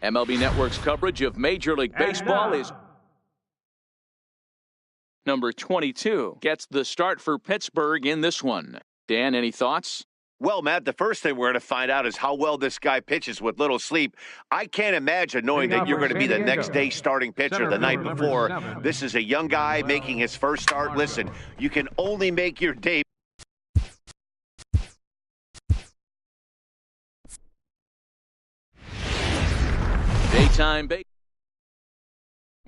MLB Network's coverage of Major League Baseball is number 22. Gets the start for Pittsburgh in this one. Dan, any thoughts? Well, Matt, the first thing we're going to find out is how well this guy pitches with little sleep. I can't imagine knowing that you're going to be the next day starting pitcher the night before. This is a young guy making his first start. Listen, you can only make your day. Daytime baseball.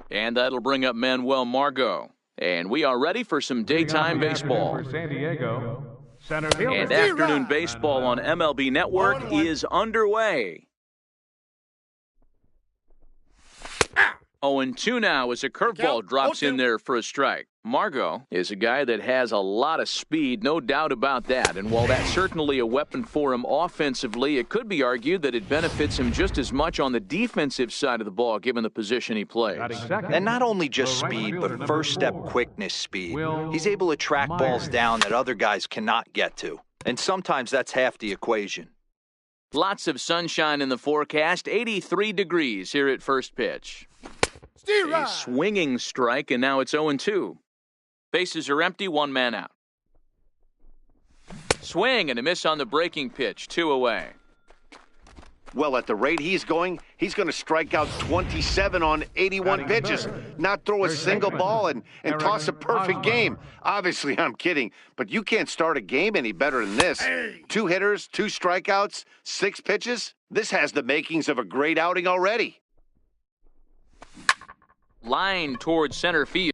And that'll bring up Manuel Margot. And we are ready for some daytime baseball. San Diego. And afternoon baseball on MLB Network is underway. 0-2 now as a curveball drops in there for a strike. Margot is a guy that has a lot of speed, no doubt about that. And while that's certainly a weapon for him offensively, it could be argued that it benefits him just as much on the defensive side of the ball, given the position he plays. And not only just speed, but first-step quickness speed. He's able to track balls down that other guys cannot get to. And sometimes that's half the equation. Lots of sunshine in the forecast, 83 degrees here at first pitch. A swinging strike, and now it's 0-2. Bases are empty, one man out. Swing and a miss on the breaking pitch, 2 away. Well, at the rate he's going to strike out 27 on 81 pitches, not throw a single ball and toss a perfect game. Obviously, I'm kidding, but you can't start a game any better than this. 2 hitters, 2 strikeouts, 6 pitches. This has the makings of a great outing already. Line towards center field.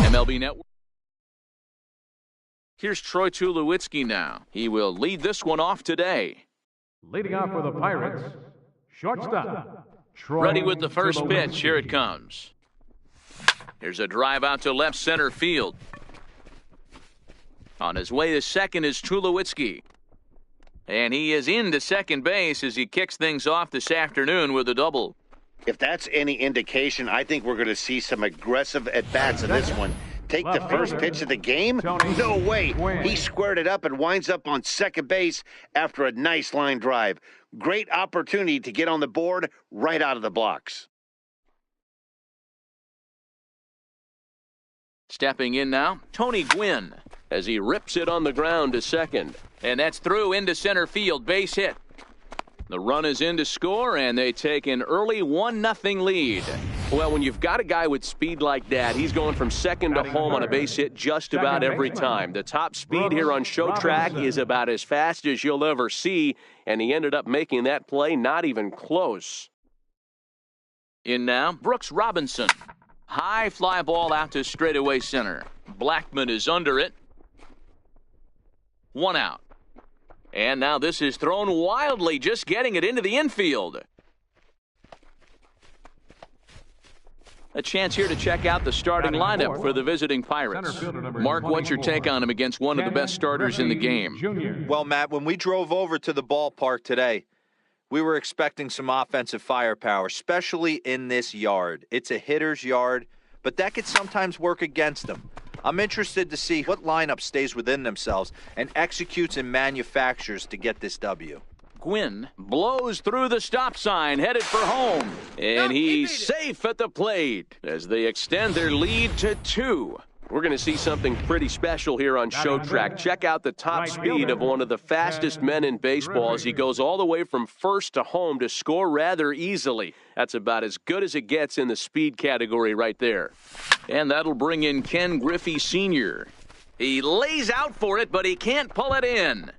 MLB Network. Here's Troy Tulowitzki now. He will lead this one off today. Leading off for the Pirates, shortstop. Troy Ready with the first Tulowitzki. pitch. Here it comes. Here's a drive out to left center field. On his way to second is Tulowitzki. And he is into second base as he kicks things off this afternoon with a double. If that's any indication, I think we're going to see some aggressive at-bats in this one. Take the first pitch of the game? No way. He squared it up and winds up on second base after a nice line drive. Great opportunity to get on the board right out of the blocks. Stepping in now, Tony Gwynn as he rips it on the ground to second. And that's through into center field, base hit. The run is in to score, and they take an early 1-0 lead. Well, when you've got a guy with speed like that, he's going from second to home on a base hit just about every time. The top speed here on Show Track is about as fast as you'll ever see, and he ended up making that play not even close. In now, Brooks Robinson. High fly ball out to straightaway center. Blackman is under it. 1 out. And now this is thrown wildly, just getting it into the infield. A chance here to check out the starting lineup for the visiting Pirates. Mark, what's your take on him against one of the best starters in the game? Well, Matt, when we drove over to the ballpark today, we were expecting some offensive firepower, especially in this yard. It's a hitter's yard, but that could sometimes work against them. I'm interested to see what lineup stays within themselves and executes and manufactures to get this W. Gwynn blows through the stop sign, headed for home. And he's safe at the plate as they extend their lead to 2. We're going to see something pretty special here on Show Track. Check out the top speed of one of the fastest men in baseball as he goes all the way from first to home to score rather easily. That's about as good as it gets in the speed category right there. And that'll bring in Ken Griffey Sr. He lays out for it, but he can't pull it in.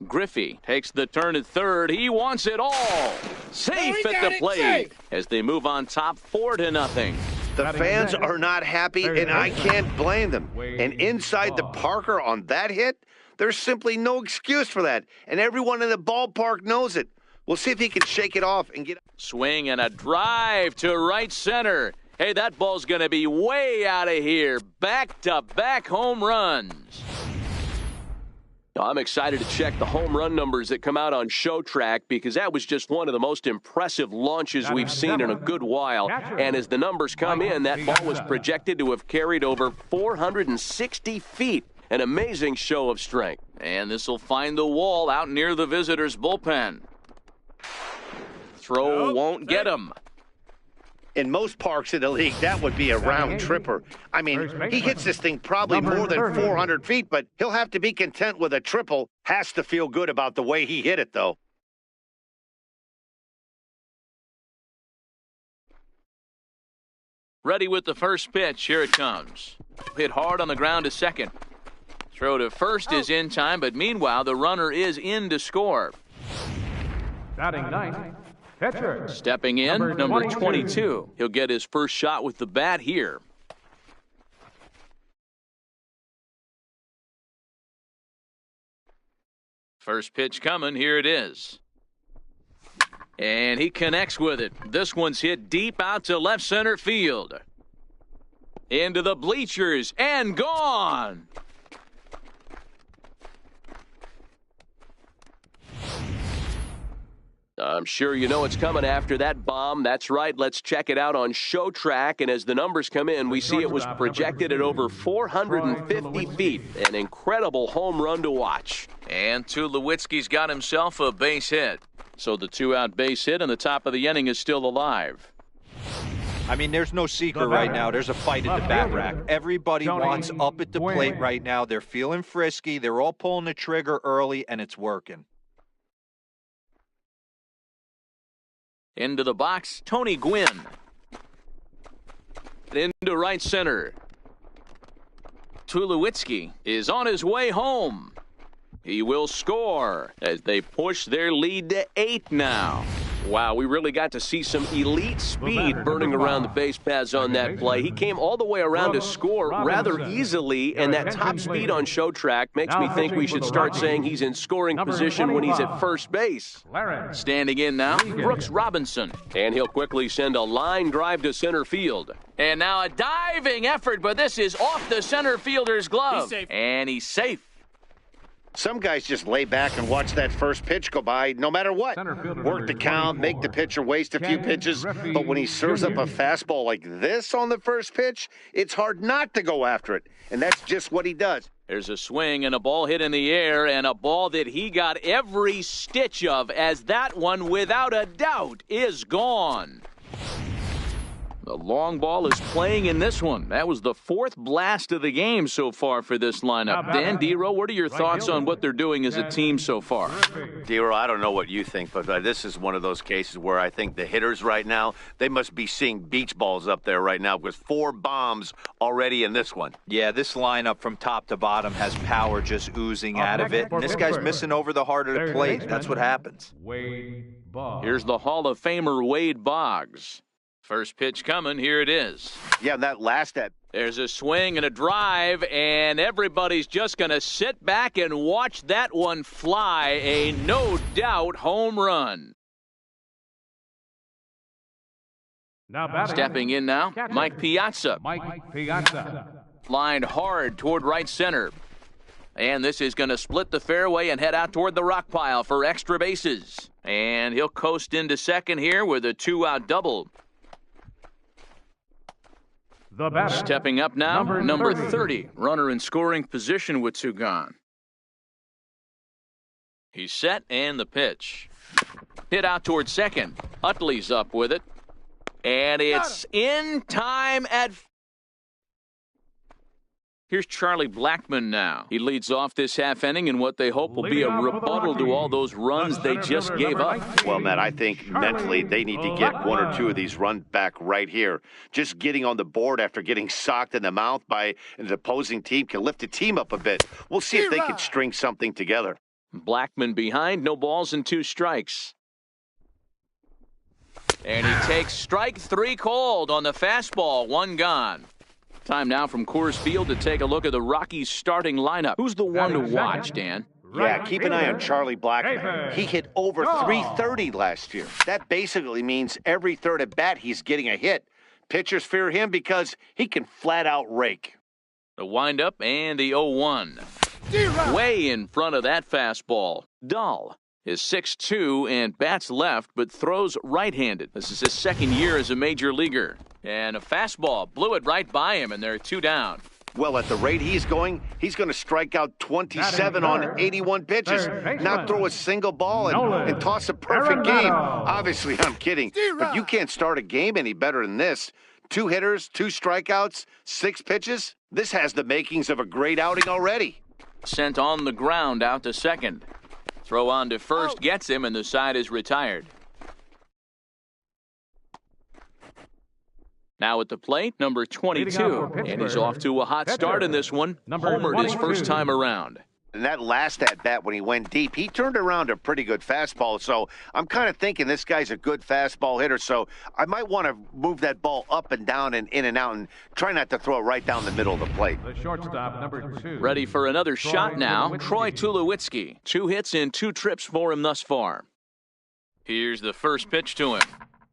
Griffey takes the turn at third. He wants it all. Safe at the plate as they move on top 4-0. The fans are not happy, and I can't blame them. And inside the Parker on that hit, there's simply no excuse for that. And everyone in the ballpark knows it. We'll see if he can shake it off and get... Swing and a drive to right center. Hey, that ball's going to be way out of here. Back-to-back home runs. I'm excited to check the home run numbers that come out on Show Track because that was just one of the most impressive launches we've seen in a good while. And as the numbers come in, that ball was projected to have carried over 460 feet. An amazing show of strength. And this will find the wall out near the visitors' bullpen. Throw won't get him. In most parks in the league, that would be a round tripper. I mean, he hits this thing probably more than 400 feet, but he'll have to be content with a triple. Has to feel good about the way he hit it, though. Ready with the first pitch. Here it comes. Hit hard on the ground to second. Throw to first is in time, but meanwhile, the runner is in to score. Batting ninth, pitcher. Stepping in, number 22. He'll get his first shot with the bat here. First pitch coming. Here it is. And he connects with it. This one's hit deep out to left center field. Into the bleachers and gone. I'm sure you know it's coming after that bomb. That's right. Let's check it out on Show Track. And as the numbers come in, we see it was projected at over 450 feet. An incredible home run to watch. And Tulowitzki's got himself a base hit. So the 2-out base hit and the top of the inning is still alive. I mean, there's no secret right now. There's a fight at the bat rack. Everybody wants up at the plate right now. They're feeling frisky. They're all pulling the trigger early, and it's working. Into the box, Tony Gwynn. Into right center. Tulowitzki is on his way home. He will score as they push their lead to 8 now. Wow, we really got to see some elite speed burning around the base paths on that play. He came all the way around to score rather easily, and that top speed on Show Track makes me think we should start saying he's in scoring position when he's at first base. Standing in now, Brooks Robinson, and he'll quickly send a line drive to center field. And now a diving effort, but this is off the center fielder's glove, and he's safe. Some guys just lay back and watch that first pitch go by no matter what. Work the count, make the pitcher waste a few pitches. But when he serves up a fastball like this on the first pitch, it's hard not to go after it. And that's just what he does. There's a swing and a ball hit in the air, and a ball that he got every stitch of, as that one, without a doubt, is gone. The long ball is playing in this one. That was the 4th blast of the game so far for this lineup. Dan Dero, what are your thoughts on what they're doing as a team so far? Dero, I don't know what you think, but this is one of those cases where I think the hitters right now, they must be seeing beach balls up there right now with 4 bombs already in this one. Yeah, this lineup from top to bottom has power just oozing out of it. And this guy's missing over the heart of the plate. That's what happens. Here's the Hall of Famer Wade Boggs. First pitch coming. Here it is. Yeah, that last at. There's a swing and a drive, and everybody's just going to sit back and watch that one fly. A no-doubt home run. Now batting. Stepping in now, Catcher. Mike Piazza. Mike Piazza. Lined hard toward right center. And this is going to split the fairway and head out toward the rock pile for extra bases. And he'll coast into second here with a 2-out double. The batter. Stepping up now, number 30. Runner in scoring position with two gone. He's set and the pitch. Hit out toward second. Utley's up with it. And it's in time at... Here's Charlie Blackmon now. He leads off this half inning in what they hope will be a rebuttal to all those runs they just gave up. Well, Matt, I think mentally they need to get one or two of these runs back right here. Just getting on the board after getting socked in the mouth by an opposing team can lift the team up a bit. We'll see if they can string something together. Blackmon behind, no balls and 2 strikes. And he takes strike 3 cold on the fastball, 1 gone. Time now from Coors Field to take a look at the Rockies starting lineup. Who's the one to watch, Dan? Yeah, keep an eye on Charlie Blackmon. He hit over 330 last year. That basically means every third at bat he's getting a hit. Pitchers fear him because he can flat out rake. The windup and the 0-1. Way in front of that fastball. Dahl is 6'2" and bats left, but throws right-handed. This is his second year as a major leaguer. And a fastball blew it right by him, and they're 2 down. Well, at the rate he's going to strike out 27 on 81 pitches, not throw a single ball and toss a perfect game. Obviously, I'm kidding, but you can't start a game any better than this. 2 hitters, 2 strikeouts, 6 pitches. This has the makings of a great outing already. Sent on the ground out to second. Throw on to first gets him, and the side is retired. Now at the plate, number 22, and he's off to a hot start in this one. Homered his first time around. And that last at-bat when he went deep, he turned around a pretty good fastball. So I'm kind of thinking this guy's a good fastball hitter. So I might want to move that ball up and down and in and out and try not to throw it right down the middle of the plate. The shortstop, number 2. Ready for another shot now, Troy Tulowitzki. 2 hits in 2 trips for him thus far. Here's the first pitch to him.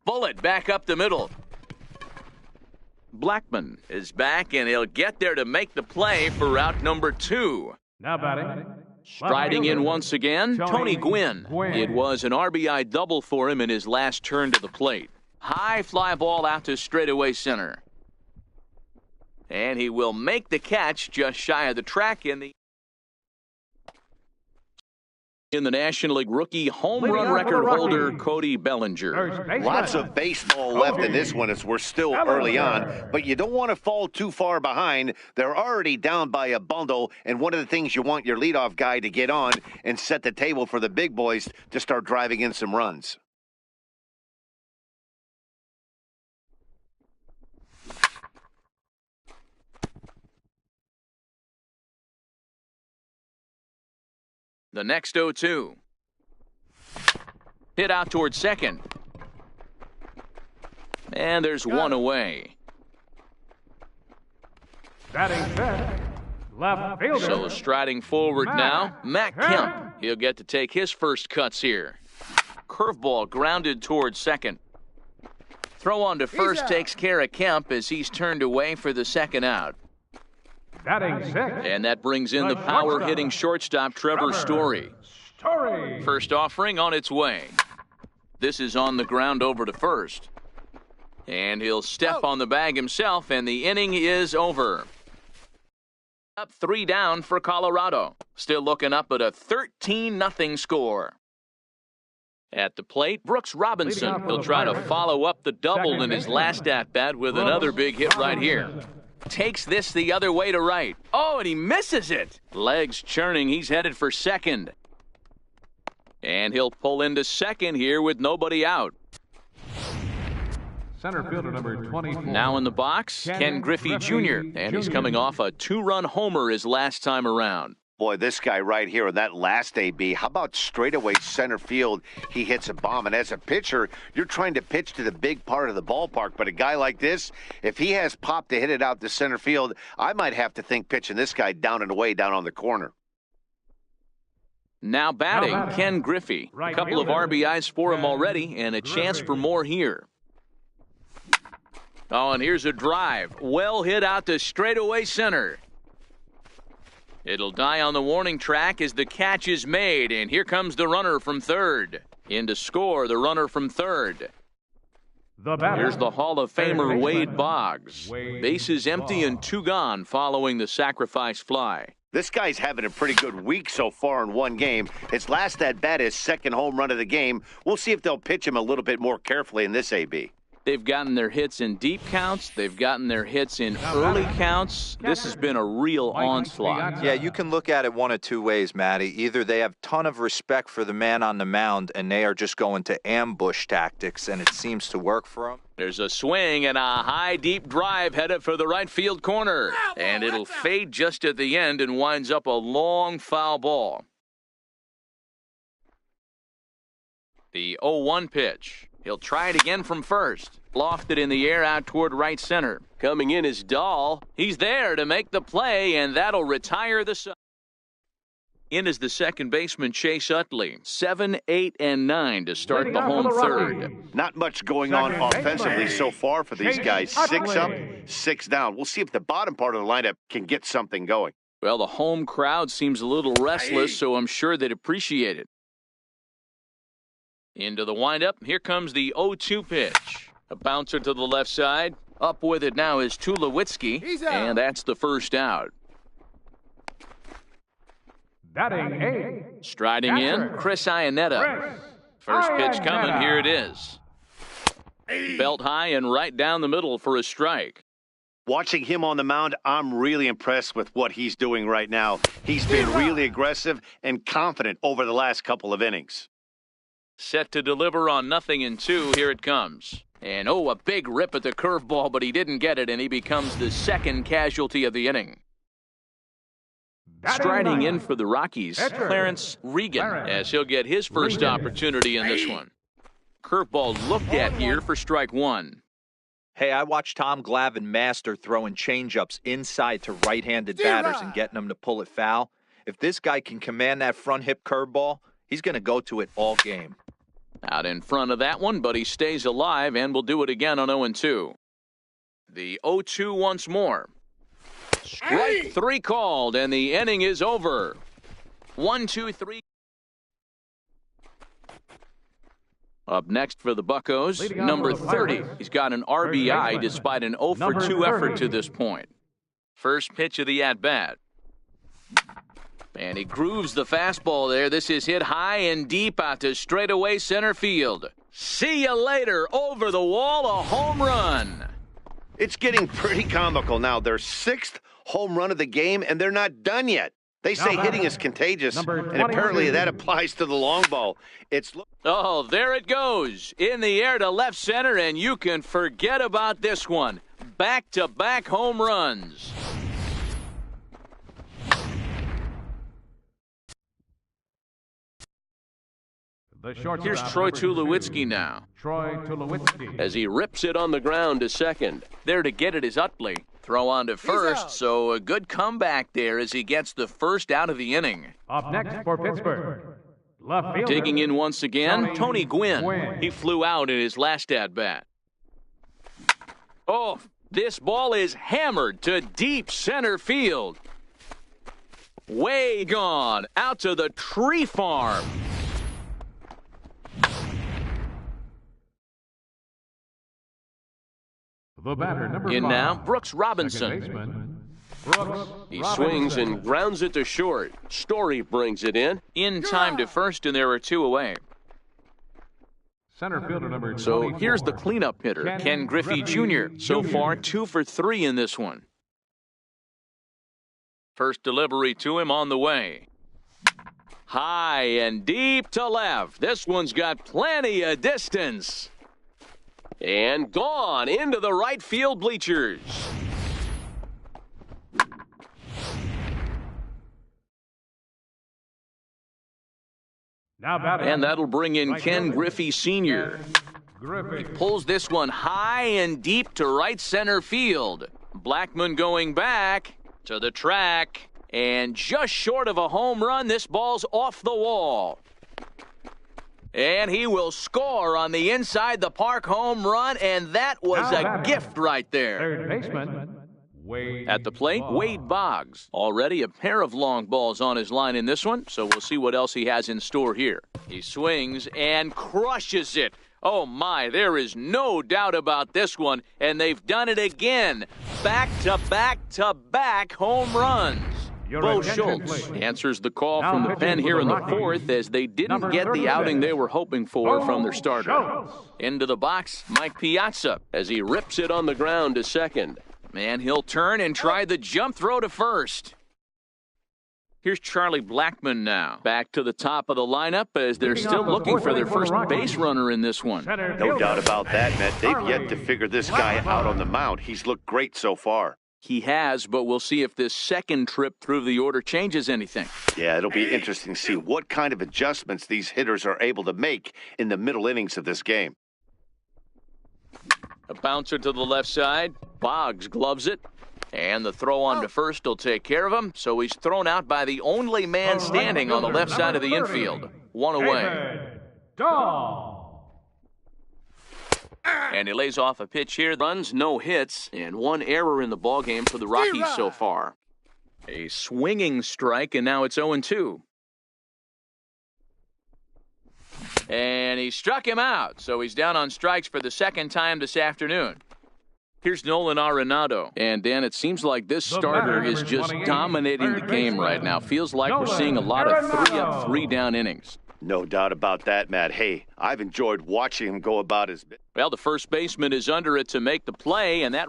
Bullet back up the middle. Blackmon is back, and he'll get there to make the play for out number 2. Now batting. Striding in once again, Tony Gwynn. It was an RBI double for him in his last turn to the plate. High fly ball out to straightaway center. And he will make the catch just shy of the track in the National League rookie home run record holder Cody Bellinger. Lots of baseball left in this one as we're still early on, but you don't want to fall too far behind. They're already down by a bundle, and one of the things you want your leadoff guy to get on and set the table for the big boys to start driving in some runs. The next 0-2. Hit out towards second. And there's one away. Batting set. Left fielder. So striding forward now, Matt Kemp. He'll get to take his first cuts here. Curveball grounded towards second. Throw on to first takes care of Kemp as he's turned away for the second out. Batting 6. And that brings in the power-hitting shortstop, Trevor Story. First offering on its way. This is on the ground over to first. And he'll step on the bag himself, and the inning is over. Up 3 down for Colorado. Still looking up at a 13-0 score. At the plate, Brooks Robinson. He'll try to follow up the double in his last at-bat with another big hit right here. Takes this the other way to right. Oh, and he misses it. Legs churning. He's headed for second. And he'll pull into second here with nobody out. Center fielder number 24. Now in the box, Ken Griffey Jr. And he's coming off a 2-run homer his last time around. Boy, this guy right here in that last AB, how about straightaway center field? He hits a bomb. And as a pitcher, you're trying to pitch to the big part of the ballpark. But a guy like this, if he has pop to hit it out to center field, I might have to think pitching this guy down and away down on the corner. Now batting, Ken Griffey. A couple of RBIs for him already and a chance for more here. Oh, and here's a drive. Well hit out to straightaway center. It'll die on the warning track as the catch is made, and here comes the runner from third. In to score, the runner from third. Here's the Hall of Famer Wade Boggs. Bases empty and 2 gone following the sacrifice fly. This guy's having a pretty good week so far in one game. His last at-bat is second home run of the game. We'll see if they'll pitch him a little bit more carefully in this AB. They've gotten their hits in deep counts. They've gotten their hits in early counts. This has been a real onslaught. Yeah, you can look at it one of two ways, Matty. Either they have a ton of respect for the man on the mound, and they are just going to ambush tactics, and it seems to work for them. There's a swing and a high, deep drive headed for the right field corner. And it'll fade just at the end and winds up a long foul ball. The 0-1 pitch. He'll try it again from first. Lofted in the air out toward right center. Coming in is Dahl. He's there to make the play, and that'll retire the side. In is the second baseman, Chase Utley. 7, 8, and 9 to start the home third. Not much going on offensively so far for these guys. 6 up, 6 down. We'll see if the bottom part of the lineup can get something going. Well, the home crowd seems a little restless, so I'm sure they'd appreciate it. Into the windup. Here comes the 0-2 pitch. A bouncer to the left side. Up with it now is Tulowitzki, and that's the first out. Batting 8. Striding in, Chris Iannetta. First pitch coming, here it is. Belt high and right down the middle for a strike. Watching him on the mound, I'm really impressed with what he's doing right now. He's been really aggressive and confident over the last couple of innings. Set to deliver on 0-2. Here it comes. And a big rip at the curveball, but he didn't get it, and he becomes the second casualty of the inning. Striding in for the Rockies, Clarence Regan, as he'll get his first opportunity in this one. Curveball looked at here for strike 1. Hey, I watched Tom Glavine master throwing changeups inside to right-handed batters and getting them to pull it foul. If this guy can command that front hip curveball, he's going to go to it all game. Out in front of that one, but he stays alive and will do it again on 0-2. The 0-2 once more. Strike 3 called, and the inning is over. 1, 2, 3. Up next for the Buccos, number 30. He's got an RBI despite an 0-for-2 effort to this point. First pitch of the at-bat. And he grooves the fastball there. This is hit high and deep out to straightaway center field. See you later. Over the wall, a home run. It's getting pretty comical now. Their 6th home run of the game, and they're not done yet. They say hitting is contagious, and apparently that applies to the long ball. Oh, there it goes. In the air to left center, and you can forget about this one. Back-to-back home runs. Here's Troy Tulowitzki now. Troy Tulowitzki. As he rips it on the ground to second. There to get it is Utley. Throw on to first, so a good comeback there as he gets the first out of the inning. Up next for Pittsburgh, left fielder. Digging in once again, Tony Gwynn. He flew out in his last at-bat. Oh, this ball is hammered to deep center field. Way gone, out to the tree farm. The batter, number 5. In now, Brooks Robinson. He swings and grounds it to short. Story brings it in time to first, and there are 2 away. Center fielder number 24. So here's the cleanup hitter, Ken Griffey Jr. So far, 2 for 3 in this one. First delivery to him on the way. High and deep to left. This one's got plenty of distance. And gone into the right field bleachers. And that'll bring in Ken Griffey Sr. He pulls this one high and deep to right center field. Blackman going back to the track. And just short of a home run, this ball's off the wall. And he will score on the inside the park home run, and that was a gift right there. Third baseman, Wade At the plate, Boggs. Wade Boggs. Already a pair of long balls on his line in this one, so we'll see what else he has in store here. He swings and crushes it. Oh my, there is no doubt about this one, and they've done it again. Back-to-back-to-back home runs. Bo Schultz answers the call Now from the pitching pen for here the in the Rockies, fourth as they didn't number get the 36, outing they were hoping for from their Bo starter. Schultz. Into the box, Mike Piazza as he rips it on the ground to second. And he'll turn and try the jump throw to first. Here's Charlie Blackmon now. Back to the top of the lineup as they're Leading still off the looking fourth for their inning for the first Rockies. base runner in this one. Center No fielder, doubt about that, Matt. They've yet to Charlie figure this guy out on the mound. He's looked great so far. He has, but we'll see if this second trip through the order changes anything. Yeah, it'll be interesting to see what kind of adjustments these hitters are able to make in the middle innings of this game. A bouncer to the left side. Boggs gloves it. And the throw on to first will take care of him. So he's thrown out by the only man standing on the left side of the infield. One away. David Dahl. And he lays off a pitch here. Runs, no hits, and one error in the ballgame for the Rockies so far. A swinging strike, and now it's 0-2. And he struck him out, so he's down on strikes for the second time this afternoon. Here's Nolan Arenado. And, Dan, it seems like this starter is just dominating the game right now. Feels like we're seeing a lot of 3-up, 3-down innings. No doubt about that, Matt. Hey, I've enjoyed watching him go about his bit. Well, the first baseman is under it to make the play, and that...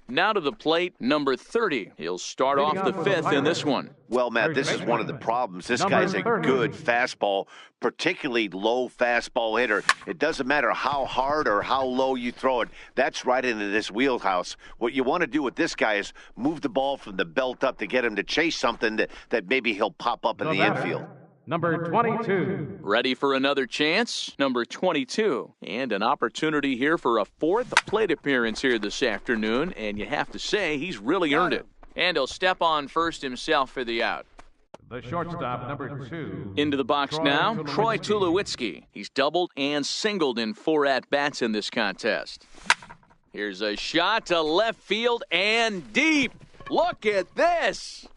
Now to the plate, number 30. He'll start off the fifth in this one. Well, Matt, this is one of the problems. This guy's a good fastball, particularly low fastball hitter. It doesn't matter how hard or how low you throw it. That's right into this wheelhouse. What you want to do with this guy is move the ball from the belt up to get him to chase something that maybe he'll pop up in the infield. Number 22. Ready for another chance? Number 22. And an opportunity here for a fourth plate appearance here this afternoon. And you have to say, he's really earned it. And he'll step on first himself for the out. The shortstop, number 2. Into the box now, Troy Tulowitzki. He's doubled and singled in 4 at-bats in this contest. Here's a shot to left field and deep. Look at this.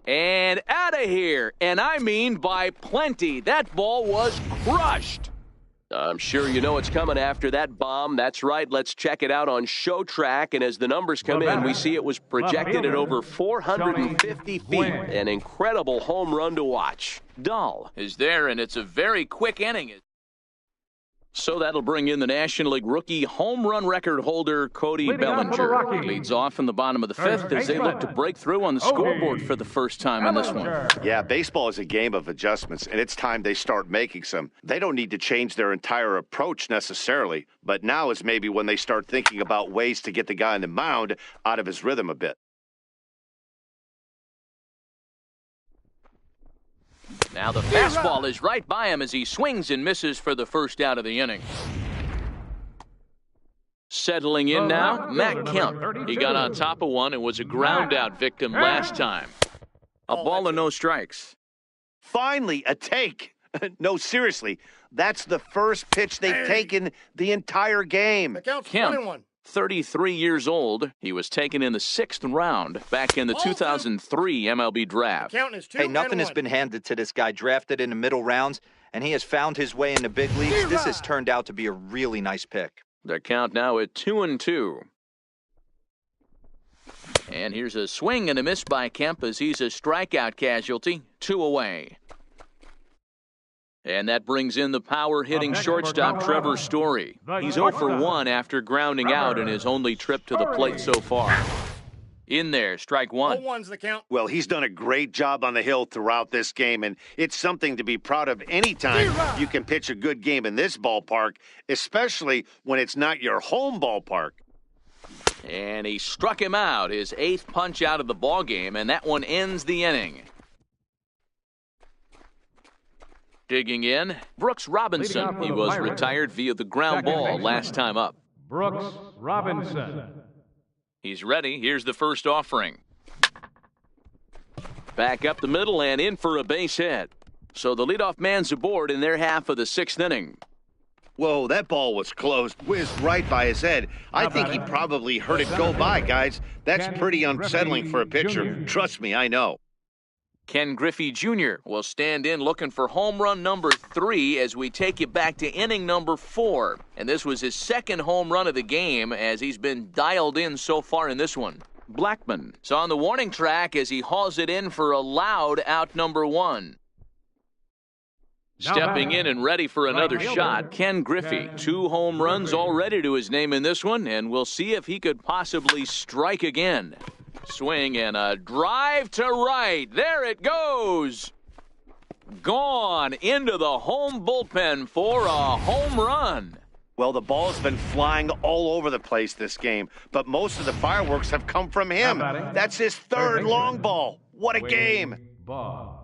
And out of here. And I mean by plenty. That ball was crushed. I'm sure you know what's coming after that bomb. That's right. Let's check it out on Show Track. And as the numbers come in, we see it was projected at over 450 feet. An incredible home run to watch. Dahl is there, and it's a very quick inning. So that'll bring in the National League rookie home run record holder, Cody Bellinger. He leads off in the bottom of the fifth as they look to break through on the scoreboard for the first time in this one. Yeah, baseball is a game of adjustments, and it's time they start making some. They don't need to change their entire approach necessarily, but now is maybe when they start thinking about ways to get the guy on the mound out of his rhythm a bit. Now the fastball is right by him as he swings and misses for the first out of the inning. Settling in now, Matt Kemp. He got on top of one and was a ground-out victim last time. A ball and no strikes. Finally, a take. No, seriously, that's the first pitch they've taken the entire game. Kemp, 33 years old. He was taken in the 6th round back in the 2003 MLB draft. Hey, nothing has been handed to this guy. Drafted in the middle rounds, and he has found his way in the big leagues. This has turned out to be a really nice pick. The count now at 2-2. And here's a swing and a miss by Kemp as he's a strikeout casualty. 2 away. And that brings in the power-hitting shortstop, Trevor Story. He's 0 for 1 after grounding out in his only trip to the plate so far. In there, strike one. 0-1's the count. Well, he's done a great job on the hill throughout this game, and it's something to be proud of anytime you can pitch a good game in this ballpark, especially when it's not your home ballpark. And he struck him out, his 8th punch out of the ballgame, and that one ends the inning. Digging in, Brooks Robinson. He was retired via the ground ball last time up. Brooks Robinson. He's ready. Here's the first offering. Back up the middle and in for a base hit. So the leadoff man's aboard in their half of the 6th inning. Whoa, that ball was close. Whizzed right by his head. I think he probably heard it go by, guys. That's pretty unsettling for a pitcher. Trust me, I know. Ken Griffey Jr. will stand in looking for home run number 3 as we take you back to inning number 4. And this was his 2nd home run of the game as he's been dialed in so far in this one. Blackman is on the warning track as he hauls it in for a loud out number 1. Stepping in and ready for another shot, Ken Griffey. 2 home runs already to his name in this one, and we'll see if he could possibly strike again. Swing and a drive to right. There it goes. Gone into the home bullpen for a home run. Well, the ball's been flying all over the place this game, but most of the fireworks have come from him. That's his 3rd long ball. What a game.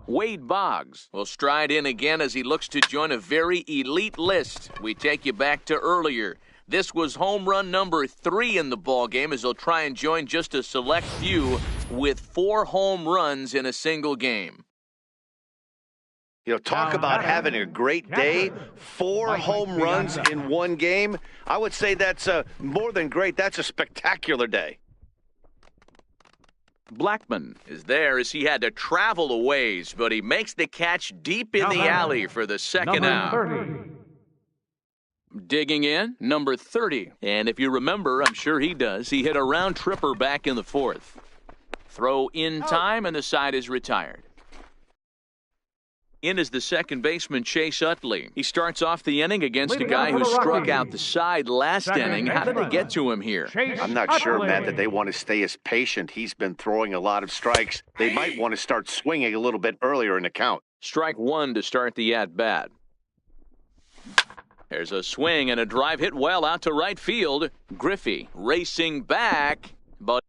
Wade Boggs will stride in again as he looks to join a very elite list. We take you back to earlier. This was home run number 3 in the ballgame as he'll try and join just a select few with 4 home runs in a single game. You know, talk about having a great day. 4 home runs in one game. I would say that's more than great. That's a spectacular day. Blackman is there as he had to travel a ways, but he makes the catch deep in the alley for the 2nd out. 30. Digging in, number 30. And if you remember, I'm sure he does, he hit a round tripper back in the 4th. Throw in time, and the side is retired. In is the second baseman, Chase Utley. He starts off the inning against a guy who struck out the side last inning. How did they get to him here? I'm not sure, Matt, that they want to stay as patient. He's been throwing a lot of strikes. They might want to start swinging a little bit earlier in the count. Strike 1 to start the at-bat. There's a swing and a drive hit well out to right field. Griffey racing back, but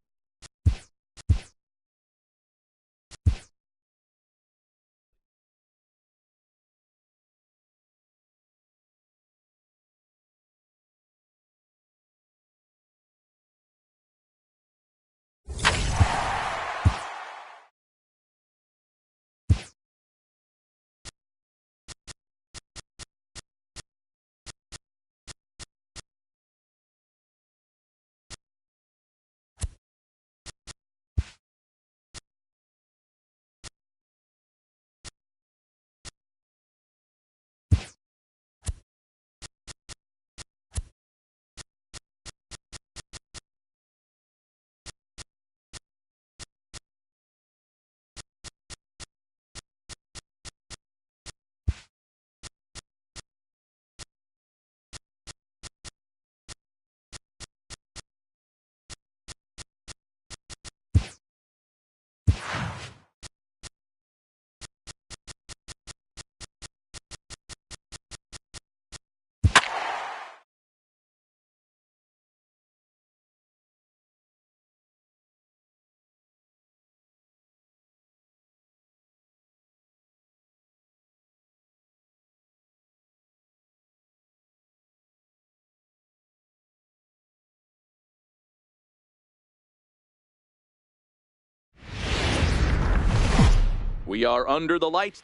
we are under the lights.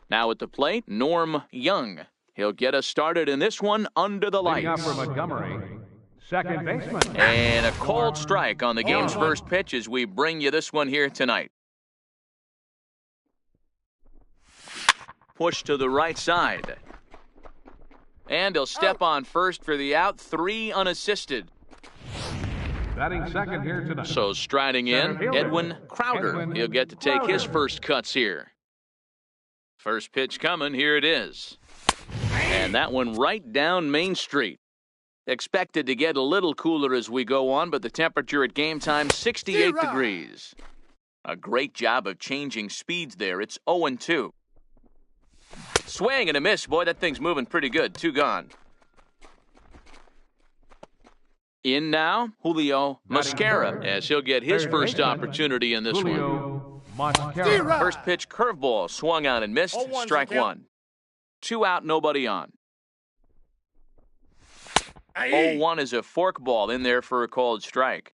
Now at the plate, Norm Young. He'll get us started in this one under the Leading lights. up for Montgomery, second baseman. And a cold strike on the game's first pitch as we bring you this one here tonight. Push to the right side. And he'll step on first for the out, 3 unassisted. Batting second here tonight. So striding in, Edwin Crowder. He'll get to take his first cuts here. First pitch coming, here it is. And that one right down Main Street. Expected to get a little cooler as we go on, but the temperature at game time, 68 degrees. A great job of changing speeds there. It's 0-2. Swing and a miss. Boy, that thing's moving pretty good. 2 gone. In now, Julio Mascara, as he'll get his first opportunity in this one. Julio Mascara. First pitch curveball, swung on and missed. Strike 1. 2 out, nobody on. 0-1 is a forkball in there for a called strike.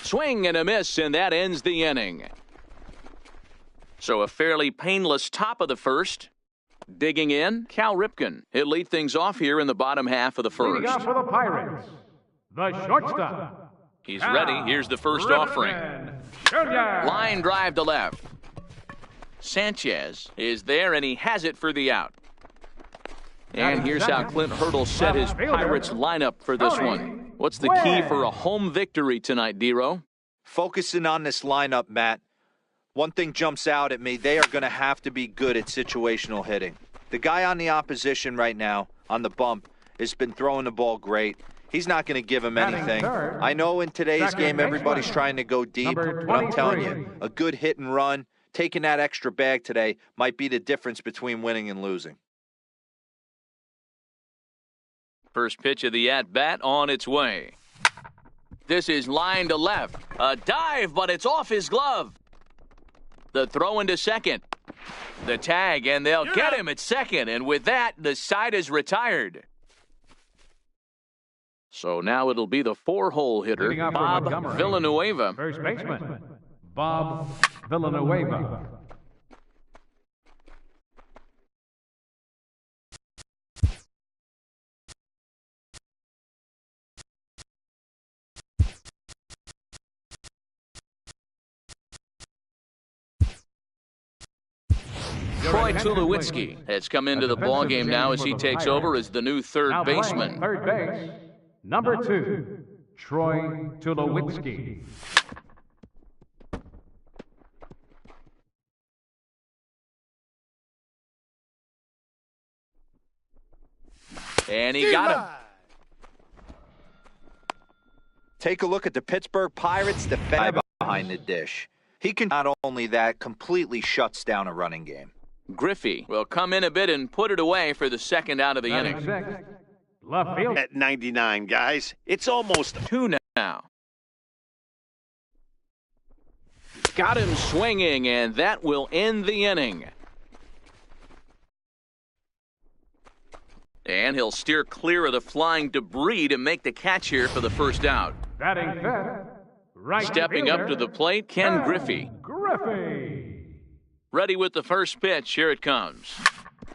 Swing and a miss, and that ends the inning. So a fairly painless top of the first. Digging in, Cal Ripken. He'll lead things off here in the bottom half of the first. Leading off for the Pirates, the shortstop. He's ready. Here's the first offering. Junior. Line drive to left. Sanchez is there, and he has it for the out. And here's how Clint Hurdle set his Pirates lineup for this one. What's the key for a home victory tonight, D-Row? Focusing on this lineup, Matt. One thing jumps out at me. They are going to have to be good at situational hitting. The guy on the opposition right now, on the bump, has been throwing the ball great. He's not going to give him anything. I know in today's game everybody's trying to go deep, but I'm telling you, a good hit and run, taking that extra bag today might be the difference between winning and losing. First pitch of the at-bat on its way. This is line to left. A dive, but it's off his glove. The throw into second. The tag, and they'll get him at second. And with that, the side is retired. So now it'll be the four-hole hitter, Bob Villanueva. First baseman, Bob Villanueva. Troy Tulowitzki has come into the ballgame now as he takes over as the new third baseman. Third base, number 2, Troy Tulowitzki. And he got him. Take a look at the Pittsburgh Pirates defense behind the dish. He can not only that, completely shuts down a running game. Griffey will come in a bit and put it away for the second out of the inning. Left field. At 99, guys. It's almost 2 now. Got him swinging, and that will end the inning. And he'll steer clear of the flying debris to make the catch here for the first out. Batting fifth. Right Stepping up to the plate, Ken Griffey. Griffey. Ready with the first pitch. Here it comes.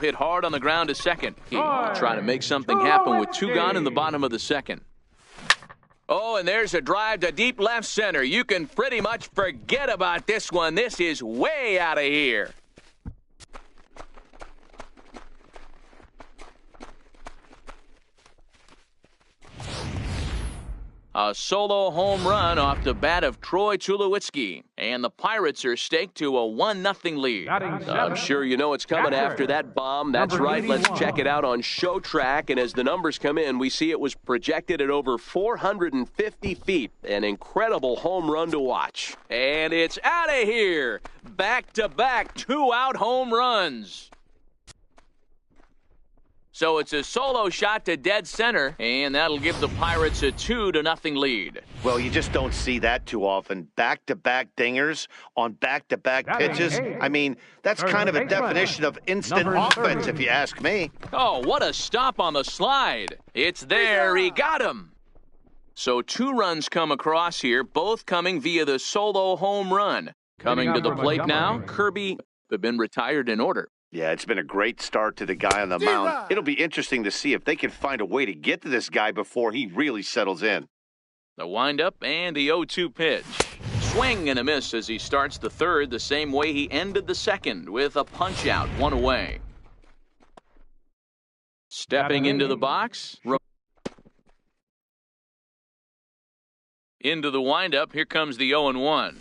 Hit hard on the ground to second. Trying to make something happen with 2 gone in the bottom of the second. Oh, and there's a drive to deep left center. You can pretty much forget about this one. This is way out of here. A solo home run off the bat of Troy Tulowitzki. And the Pirates are staked to a 1-0 lead. I'm sure you know it's coming after that bomb. That's right. Let's check it out on Show Track. And as the numbers come in, we see it was projected at over 450 feet. An incredible home run to watch. And it's out of here. Back-to-back 2-out home runs. So it's a solo shot to dead center, and that'll give the Pirates a 2-0 lead. Well, you just don't see that too often. Back-to-back dingers on back-to-back pitches. I mean, that's kind of a definition of instant offense, if you ask me. Oh, what a stop on the slide. It's there. He got him. So 2 runs come across here, both coming via the solo home run. Coming to the plate now, Kirby have been retired in order. Yeah, it's been a great start to the guy on the mound. It'll be interesting to see if they can find a way to get to this guy before he really settles in. The windup and the 0-2 pitch. Swing and a miss as he starts the third the same way he ended the second with a punch out, 1 away. Stepping into the box. Into the windup. Here comes the 0-1.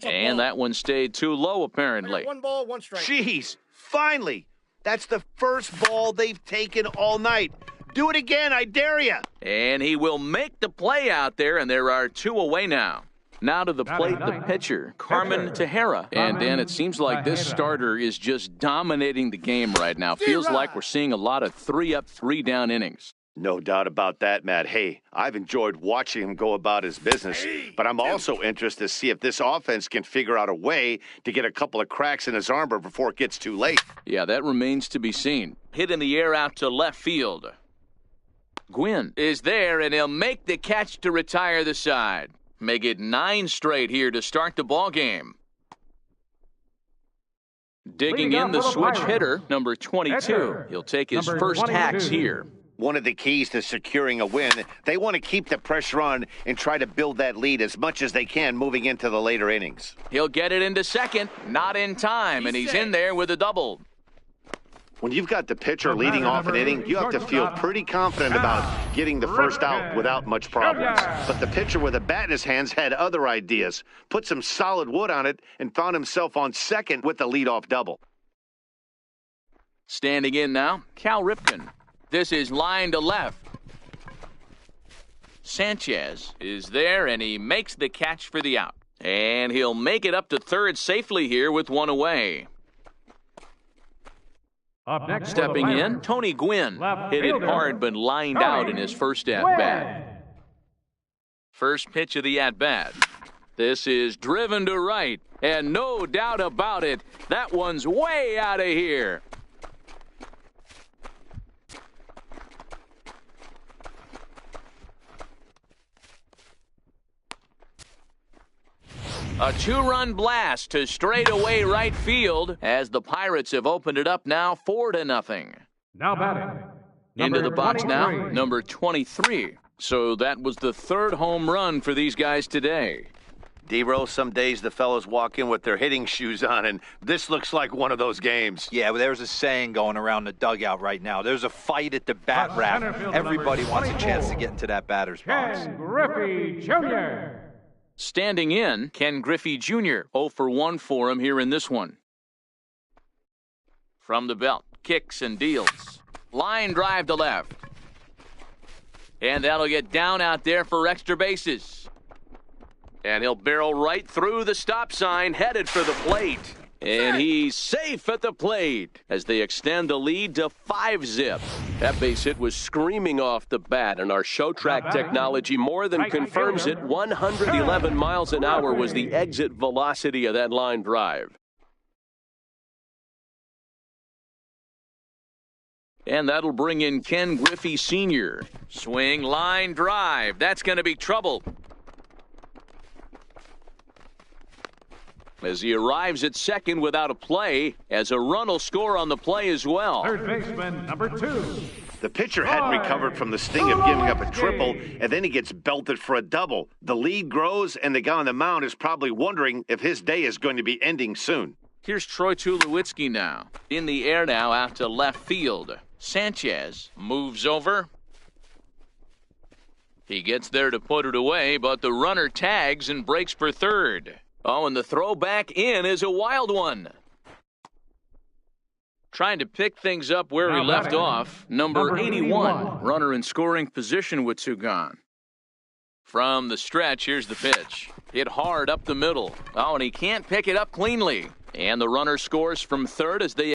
And that one stayed too low, apparently. 1 ball, 1 strike. Jeez, finally. That's the first ball they've taken all night. Do it again, I dare you. And he will make the play out there, and there are 2 away now. Now to the plate, the pitcher, Carmen Tejera. And, Dan, it seems like this starter is just dominating the game right now. Feels like we're seeing a lot of 3-up, 3-down innings. No doubt about that, Matt. Hey, I've enjoyed watching him go about his business, but I'm also interested to see if this offense can figure out a way to get a couple of cracks in his armor before it gets too late. Yeah, that remains to be seen. Hit in the air out to left field. Gwynn is there, and he'll make the catch to retire the side. Make it 9 straight here to start the ball game. Digging in the switch hitter, number 22. He'll take his first hacks here. One of the keys to securing a win, they want to keep the pressure on and try to build that lead as much as they can moving into the later innings. He'll get it into second, not in time, and he's in there with a double. When you've got the pitcher leading off an inning, you have to feel pretty confident about getting the first out without much problems. But the pitcher with a bat in his hands had other ideas, put some solid wood on it, and found himself on second with the leadoff double. Standing in now, Cal Ripken. This is line to left. Sanchez is there, and he makes the catch for the out. And he'll make it up to third safely here with one away. Up next, stepping in, Tony Gwynn. Hit it hard but lined out in his first at-bat. First pitch of the at-bat. This is driven to right, and no doubt about it, that one's way out of here. A 2-run blast to straightaway right field as the Pirates have opened it up now 4-0. Now batting. Into the box 23. now, number 23. So that was the 3rd home run for these guys today. D-Rose, some days the fellows walk in with their hitting shoes on, and this looks like one of those games. Yeah, well, there's a saying going around the dugout right now. There's a fight at the bat rack. Everybody wants a chance to get into that batter's box. Ken Griffey Jr. Standing in, Ken Griffey Jr. 0 for 1 for him here in this one. From the belt, kicks and deals. Line drive to left. And that'll get down out there for extra bases. And he'll barrel right through the stop sign, headed for the plate. And he's safe at the plate as they extend the lead to 5-zip. That base hit was screaming off the bat, and our show track technology more than confirms it. 111 miles an hour was the exit velocity of that line drive. And that'll bring in Ken Griffey Sr. Swing, line drive. That's going to be trouble. As he arrives at second without a play, as a run will score on the play as well. Third baseman, number 2. The pitcher hadn't recovered from the sting of giving up a triple, and then he gets belted for a double. The lead grows, and the guy on the mound is probably wondering if his day is going to be ending soon. Here's Troy Tulowitzki now. In the air now out to left field. Sanchez moves over. He gets there to put it away, but the runner tags and breaks for third. Oh, and the throw back in is a wild one. Trying to pick things up where he left off. Number 81. Runner in scoring position with 2 gone. From the stretch, here's the pitch. Hit hard up the middle. Oh, and he can't pick it up cleanly. And the runner scores from third as they